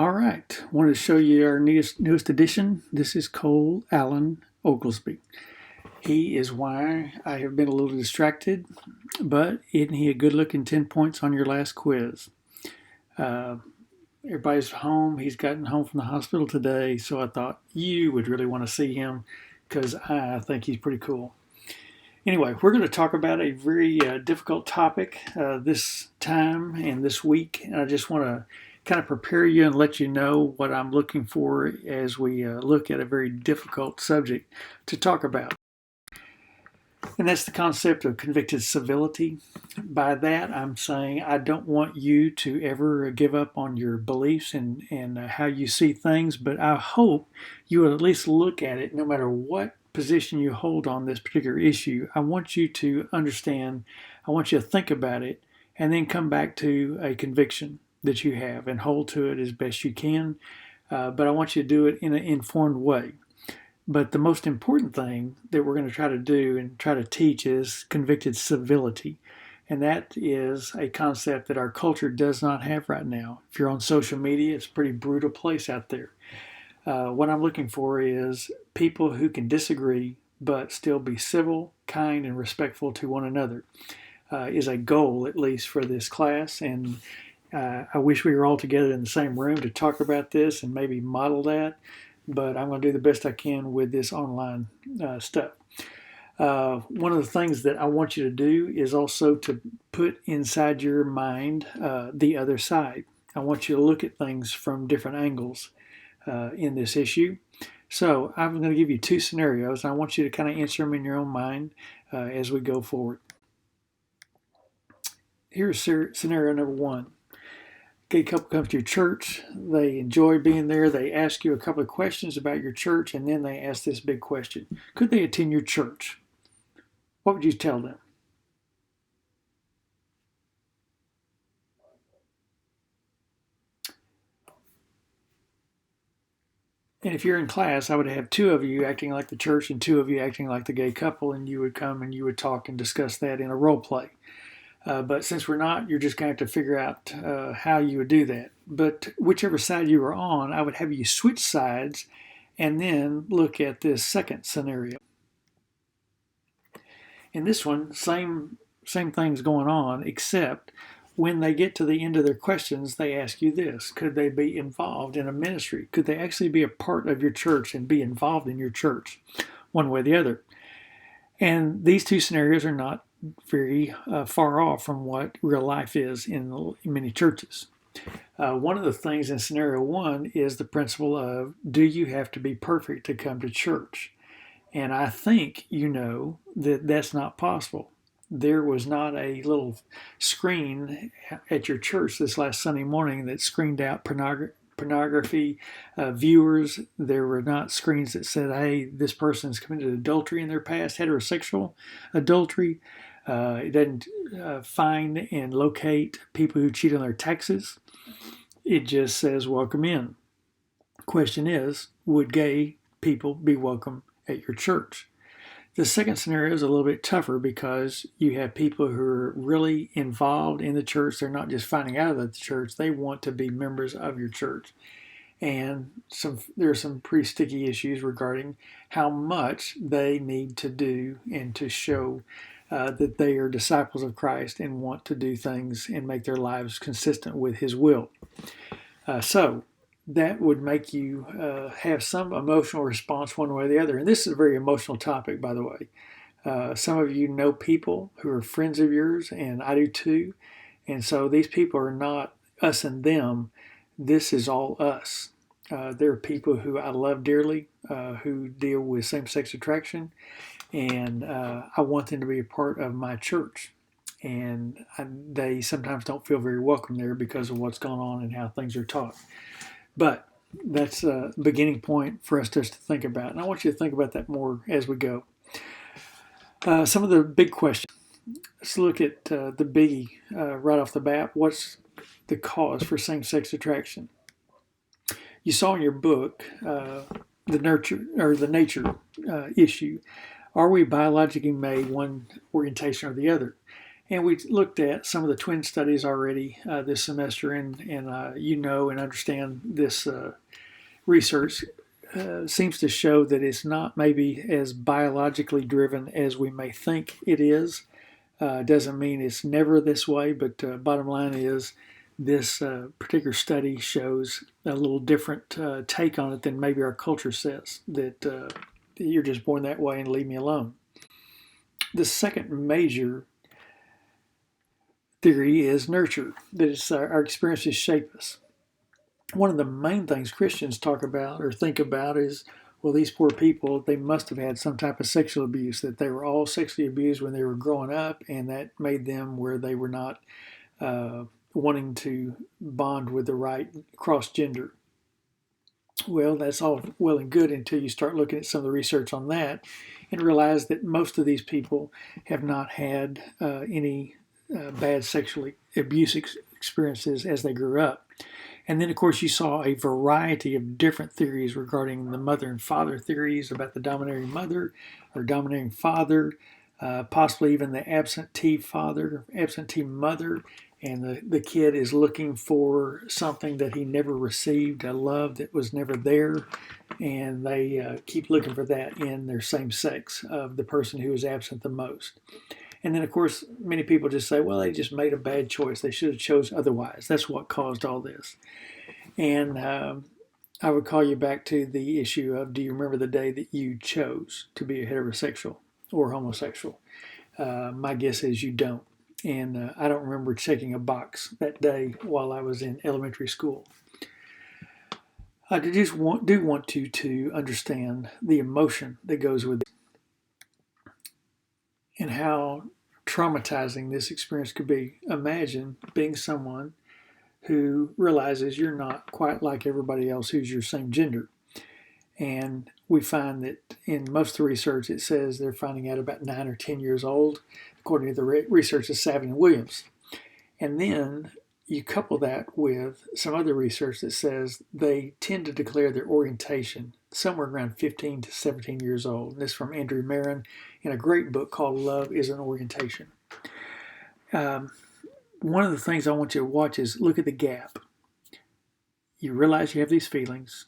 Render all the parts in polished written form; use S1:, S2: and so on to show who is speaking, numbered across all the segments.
S1: All right, wanted to show you our newest addition. This is Cole Allen Oglesby. He is why I have been a little distracted, but isn't he a good looking 10 points on your last quiz? Uh, Everybody's home. He's gotten home from the hospital today, so I thought you would really want to see him because I think he's pretty cool. Anyway, we're going to talk about a very difficult topic this time and this week. And I just want to kind of prepare you and let you know what I'm looking for as we look at a very difficult subject to talk about. And that's the concept of convicted civility. By that, I'm saying I don't want you to ever give up on your beliefs and how you see things, but I hope you will at least look at it no matter what position you hold on this particular issue. I want you to understand, I want you to think about it, and then come back to a conviction that you have and hold to it as best you can. But I want you to do it in an informed way. But the most important thing that we're going to try to do and try to teach is convicted civility. And that is a concept that our culture does not have right now. If you're on social media, it's a pretty brutal place out there. What I'm looking for is people who can disagree but still be civil, kind, and respectful to one another is a goal, at least, for this class. And I wish we were all together in the same room to talk about this and maybe model that, but I'm going to do the best I can with this online stuff. One of the things that I want you to do is also to put inside your mind the other side. I want you to look at things from different angles in this issue. So I'm going to give you two scenarios, and I want you to kind of answer them in your own mind as we go forward. Here's scenario number one. Gay couple comes to your church. They enjoy being there. They ask you a couple of questions about your church, and then they ask this big question. Could they attend your church? What would you tell them? And if you're in class, I would have two of you acting like the church and two of you acting like the gay couple, and you would come and you would talk and discuss that in a role play. But since we're not, you're just going to have to figure out how you would do that. But whichever side you were on, I would have you switch sides and then look at this second scenario. In this one, same things going on, except when they get to the end of their questions, they ask you this: could they be involved in a ministry? Could they actually be a part of your church and be involved in your church, one way or the other? And these two scenarios are not very far off from what real life is in many churches. One of the things in scenario one is the principle of, do you have to be perfect to come to church? And I think you know that that's not possible. There was not a little screen at your church this last Sunday morning that screened out pornography viewers. There were not screens that said, hey, this person's committed adultery in their past, heterosexual adultery. It doesn't find and locate people who cheat on their taxes. It just says, welcome in. Question is, would gay people be welcome at your church? The second scenario is a little bit tougher because you have people who are really involved in the church. They're not just finding out about the church, they want to be members of your church. And there are some pretty sticky issues regarding how much they need to do and to show that they are disciples of Christ and want to do things and make their lives consistent with His will. So that would make you have some emotional response one way or the other. And this is a very emotional topic, by the way. Some of you know people who are friends of yours, and I do too. And so these people are not us and them. This is all us. There are people who I love dearly who deal with same-sex attraction, and I want them to be a part of my church. And they sometimes don't feel very welcome there because of what's going on and how things are taught. But that's a beginning point for us just to think about. And I want you to think about that more as we go. Some of the big questions. Let's look at the biggie right off the bat. What's the cause for same-sex attraction? You saw in your book the nature issue. Are we biologically made one orientation or the other? And we looked at some of the twin studies already this semester, and and understand this research seems to show that it's not maybe as biologically driven as we may think it is. Doesn't mean it's never this way, but bottom line is this particular study shows a little different take on it than maybe our culture says, that you're just born that way and leave me alone. The second major theory is nurture, that it's our experiences shape us. One of the main things Christians talk about or think about is, well, these poor people, they must have had some type of sexual abuse, that they were all sexually abused when they were growing up, and that made them where they were not wanting to bond with the right cross gender. Well, that's all well and good until you start looking at some of the research on that and realize that most of these people have not had any bad sexual abuse experiences as they grew up. And then, of course, you saw a variety of different theories regarding the mother and father theories about the domineering mother or domineering father, possibly even the absentee father, absentee mother, and the kid is looking for something that he never received, a love that was never there, and they keep looking for that in their same sex of the person who is absent the most. And then, of course, many people just say, well, they just made a bad choice. They should have chose otherwise. That's what caused all this. And I would call you back to the issue of, do you remember the day that you chose to be a heterosexual or homosexual? My guess is you don't. And I don't remember checking a box that day while I was in elementary school. I do want you to understand the emotion that goes with it and how traumatizing this experience could be. Imagine being someone who realizes you're not quite like everybody else who's your same gender. And we find that in most of the research, it says they're finding out about 9 or 10 years old, according to the research of Savin and Williams. And then you couple that with some other research that says they tend to declare their orientation somewhere around 15 to 17 years old. And this is from Andrew Marin in a great book called Love is an Orientation. One of the things I want you to watch is look at the gap. You realize you have these feelings.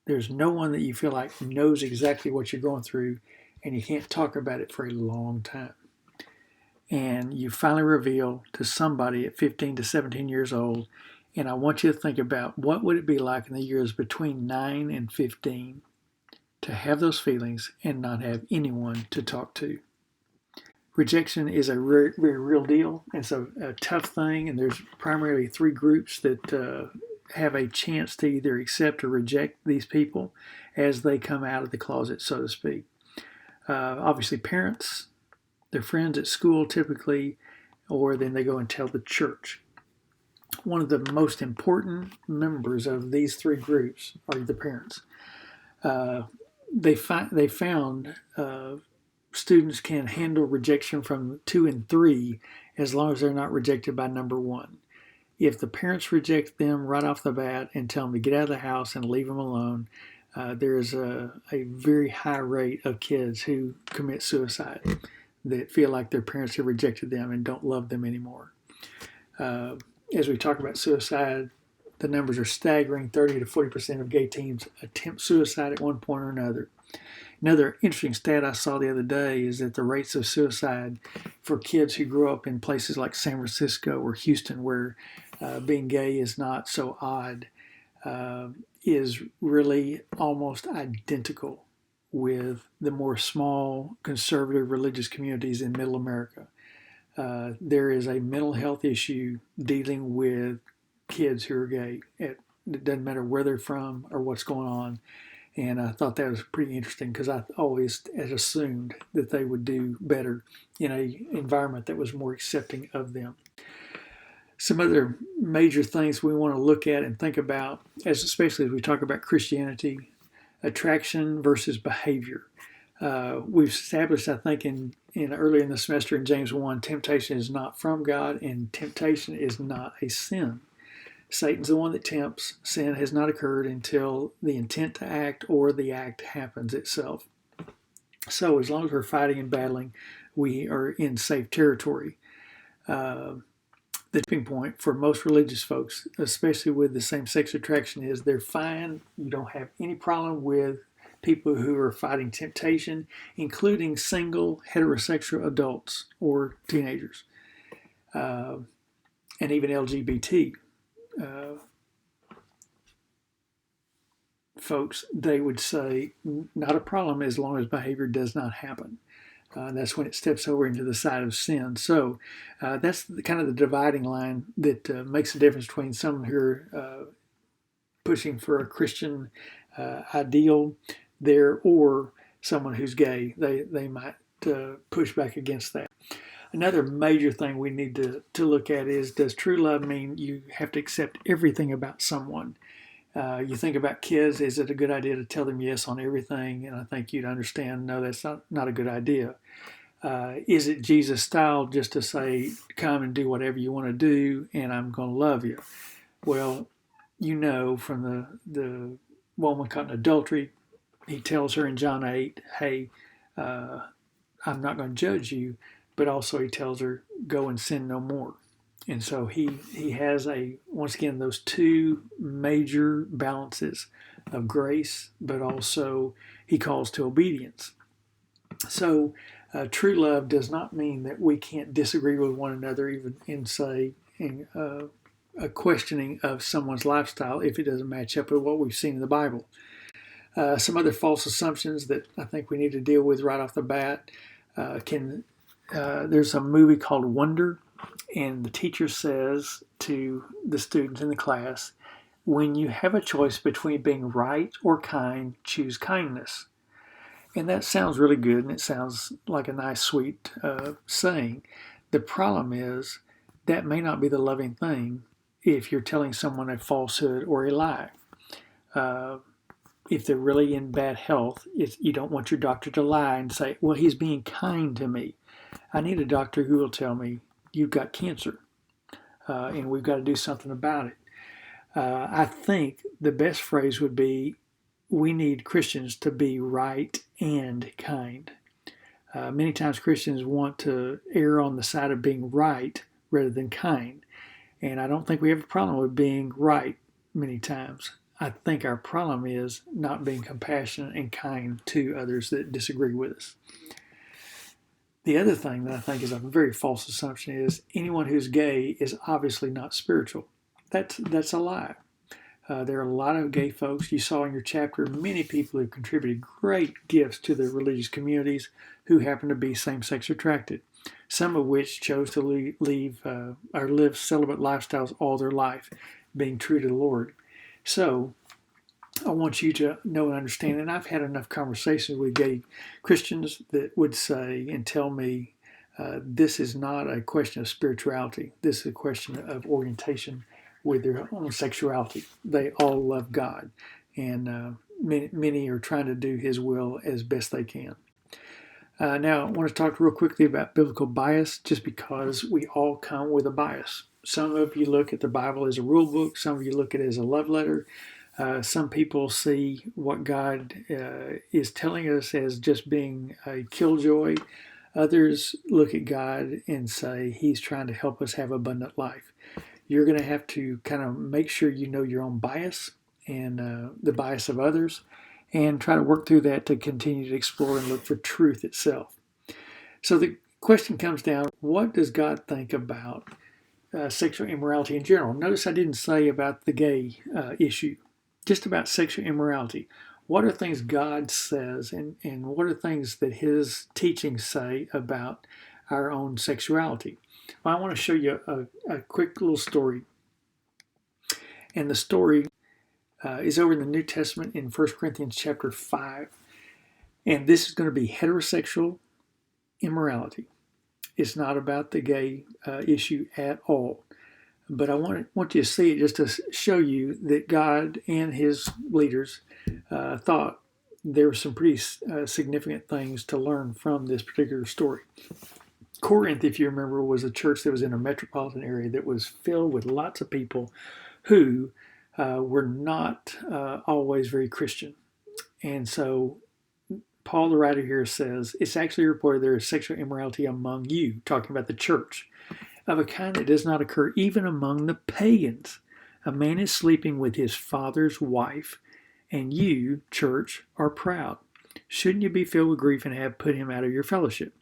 S1: There's no one that you feel like knows exactly what you're going through, and you can't talk about it for a long time. And you finally reveal to somebody at 15 to 17 years old, and I want you to think about what would it be like in the years between 9 and 15 to have those feelings and not have anyone to talk to. Rejection is a very, very real deal. It's a tough thing, and there's primarily 3 groups that have a chance to either accept or reject these people as they come out of the closet, so to speak. Obviously, parents, their friends at school typically, or then they go and tell the church. One of the most important members of these 3 groups are the parents. They found students can handle rejection from 2 and 3 as long as they're not rejected by number 1. If the parents reject them right off the bat and tell them to get out of the house and leave them alone, there is a very high rate of kids who commit suicide that feel like their parents have rejected them and don't love them anymore. As we talk about suicide, the numbers are staggering. 30 to 40% of gay teens attempt suicide at one point or another. Another interesting stat I saw the other day is that the rates of suicide for kids who grow up in places like San Francisco or Houston, where being gay is not so odd, is really almost identical with the more small conservative religious communities in Middle America. There is a mental health issue dealing with kids who are gay. It doesn't matter where they're from or what's going on. And I thought that was pretty interesting because I always had assumed that they would do better in an environment that was more accepting of them. Some other major things we want to look at and think about, especially as we talk about Christianity, attraction versus behavior. We've established, I think, in earlier in the semester in James 1, temptation is not from God and temptation is not a sin. Satan's the one that tempts. Sin has not occurred until the intent to act or the act happens itself. So as long as we're fighting and battling, we are in safe territory. The tipping point for most religious folks, especially with the same-sex attraction, is they're fine. You don't have any problem with people who are fighting temptation, including single heterosexual adults or teenagers, and even LGBT folks. They would say not a problem as long as behavior does not happen. That's when it steps over into the side of sin. So that's kind of the dividing line that makes a difference between someone who are pushing for a Christian ideal there or someone who's gay. They might push back against that. Another major thing we need to look at is, does true love mean you have to accept everything about someone? You think about kids, is it a good idea to tell them yes on everything? And I think you'd understand, no, that's not a good idea. Is it Jesus style just to say, come and do whatever you want to do and I'm going to love you? Well, you know, from the woman caught in adultery, he tells her in John 8, hey, I'm not going to judge you, but also he tells her, go and sin no more. And so he has once again, those two major balances of grace, but also he calls to obedience. So true love does not mean that we can't disagree with one another, even in, say, a questioning of someone's lifestyle if it doesn't match up with what we've seen in the Bible. Some other false assumptions that I think we need to deal with right off the bat. There's a movie called Wonder, and the teacher says to the students in the class, when you have a choice between being right or kind, choose kindness. And that sounds really good, and it sounds like a nice, sweet saying. The problem is that may not be the loving thing if you're telling someone a falsehood or a lie. If they're really in bad health, you don't want your doctor to lie and say, well, he's being kind to me. I need a doctor who will tell me, you've got cancer, and we've got to do something about it. I think the best phrase would be, we need Christians to be right and kind. Many times Christians want to err on the side of being right rather than kind. And I don't think we have a problem with being right many times. I think our problem is not being compassionate and kind to others that disagree with us. The other thing that I think is a very false assumption is anyone who's gay is obviously not spiritual. That's a lie. There are a lot of gay folks. You saw in your chapter many people who contributed great gifts to their religious communities who happen to be same-sex attracted, some of which chose to live celibate lifestyles all their life, being true to the Lord. So I want you to know and understand, and I've had enough conversations with gay Christians that would say and tell me this is not a question of spirituality. This is a question of orientation with their own sexuality. They all love God, and many are trying to do His will as best they can. Now, I want to talk real quickly about biblical bias, just because we all come with a bias. Some of you look at the Bible as a rule book. Some of you look at it as a love letter. Some people see what God is telling us as just being a killjoy. Others look at God and say He's trying to help us have abundant life. You're going to have to kind of make sure you know your own bias and the bias of others, and try to work through that to continue to explore and look for truth itself. So the question comes down, what does God think about sexual immorality in general? Notice I didn't say about the gay issue, just about sexual immorality. What are things God says, and what are things that His teachings say about our own sexuality? Well, I want to show you a quick little story. And the story is over in the New Testament in 1 Corinthians chapter 5. And this is going to be heterosexual immorality. It's not about the gay issue at all. But I want you to see it just to show you that God and His leaders thought there were some pretty significant things to learn from this particular story. Corinth, if you remember, was a church that was in a metropolitan area that was filled with lots of people who were not always very Christian. And so Paul, the writer here, says, it's actually reported there is sexual immorality among you, talking about the church. of a kind that does not occur even among the pagans. A man is sleeping with his father's wife, and you, church, are proud. Shouldn't you be filled with grief and have put him out of your fellowship?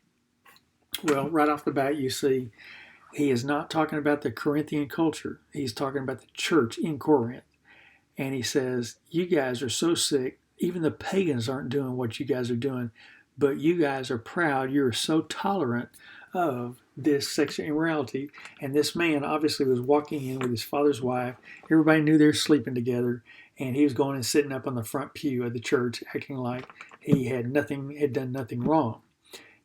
S1: Well, right off the bat, you see, he is not talking about the Corinthian culture. He's talking about the church in Corinth. And he says, you guys are so sick, even the pagans aren't doing what you guys are doing, but you guys are proud. You're so tolerant of this sexual immorality. And this man obviously was walking in with his father's wife. Everybody knew they were sleeping together. And he was going and sitting up on the front pew of the church, acting like he had done nothing wrong.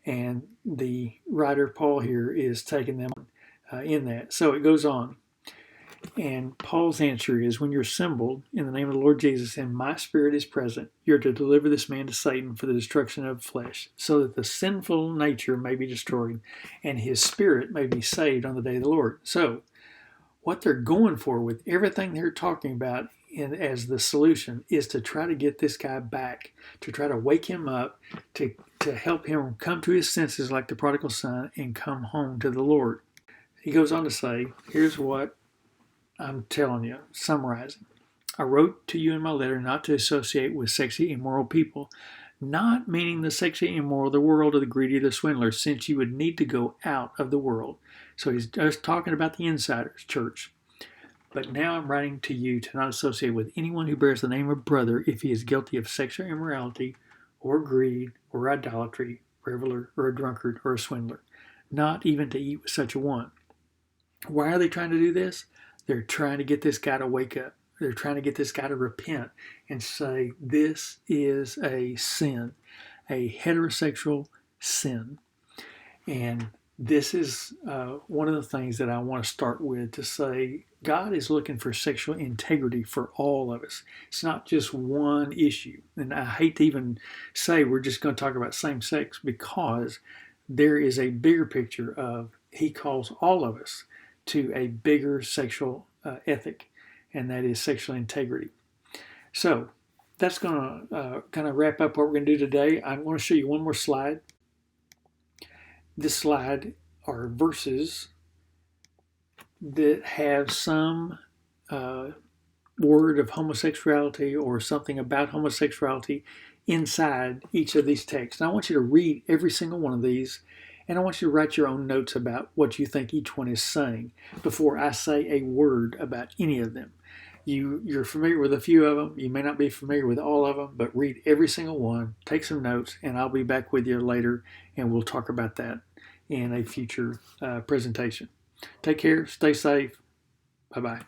S1: And the writer Paul here is taking them in that. So it goes on. And Paul's answer is, when you're assembled in the name of the Lord Jesus and my spirit is present, you're to deliver this man to Satan for the destruction of flesh, so that the sinful nature may be destroyed and his spirit may be saved on the day of the Lord. So what they're going for with everything they're talking about as the solution is to try to get this guy back, to try to wake him up, to help him come to his senses like the prodigal son and come home to the Lord. He goes on to say, here's what I'm telling you, summarizing. I wrote to you in my letter not to associate with sexually immoral people, not meaning the sexually immoral, the world, or the greedy, or the swindler, since you would need to go out of the world. So he's just talking about the insiders, church. But now I'm writing to you to not associate with anyone who bears the name of brother if he is guilty of sexual immorality, or greed, or idolatry, reveler, or a drunkard, or a swindler, not even to eat with such a one. Why are they trying to do this? They're trying to get this guy to wake up. They're trying to get this guy to repent and say, this is a sin, a heterosexual sin. And this is one of the things that I want to start with, to say God is looking for sexual integrity for all of us. It's not just one issue. And I hate to even say we're just going to talk about same sex, because there is a bigger picture of he calls all of us to a bigger sexual ethic, and that is sexual integrity. So that's going to kind of wrap up what we're going to do today. I want to show you one more slide. This slide are verses that have some word of homosexuality or something about homosexuality inside each of these texts. And I want you to read every single one of these, and I want you to write your own notes about what you think each one is saying before I say a word about any of them. You're familiar with a few of them. You may not be familiar with all of them, but read every single one, take some notes, and I'll be back with you later, and we'll talk about that in a future presentation. Take care. Stay safe. Bye-bye.